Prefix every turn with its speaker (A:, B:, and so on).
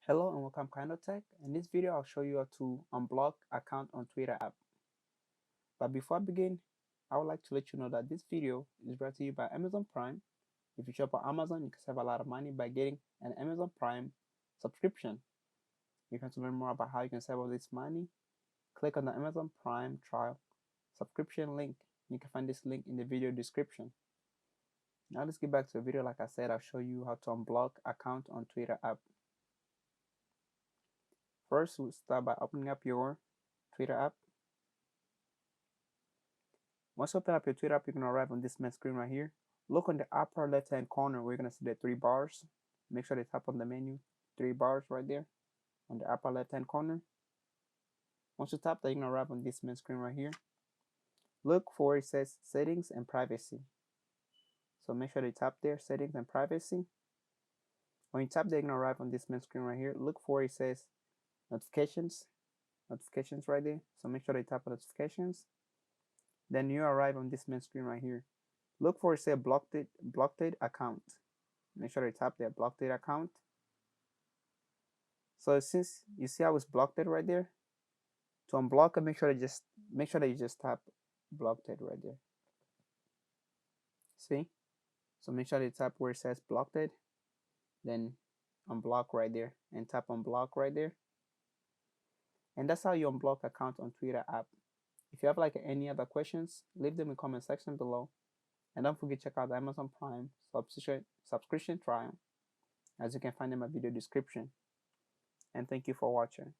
A: Hello and welcome KahindoTech. In this video, I'll show you how to unblock account on Twitter app. But before I begin, I would like to let you know that this video is brought to you by Amazon Prime. If you shop on Amazon, you can save a lot of money by getting an Amazon Prime subscription. You can learn more about how you can save all this money. Click on the Amazon Prime trial subscription link. You can find this link in the video description. Now let's get back to the video. Like I said, I'll show you how to unblock account on Twitter app. First, we'll start by opening up your Twitter app. Once you open up your Twitter app, you're going to arrive on this main screen right here. Look on the upper left-hand corner where you're going to see the 3 bars. Make sure to tap on the menu, 3 bars right there on the upper left-hand corner. Once you tap that, you're going to arrive on this main screen right here. Look for where it says Settings and Privacy. So make sure to tap there, Settings and Privacy. When you tap there, you're going to arrive on this main screen right here. Look for where it says Notifications right there. So make sure to tap on Notifications. Then you arrive on this main screen right here. Look for it say blocked account. Make sure to tap there, blocked account. So since you see how it's blocked right there, to unblock it, make sure that you just tap blocked right there. See? So make sure to tap where it says blocked, then unblock right there, and tap unblock right there. And that's how you unblock account on Twitter app. If you have like any other questions, leave them in the comment section below. And don't forget to check out the Amazon Prime subscription trial, as you can find in my video description. And thank you for watching.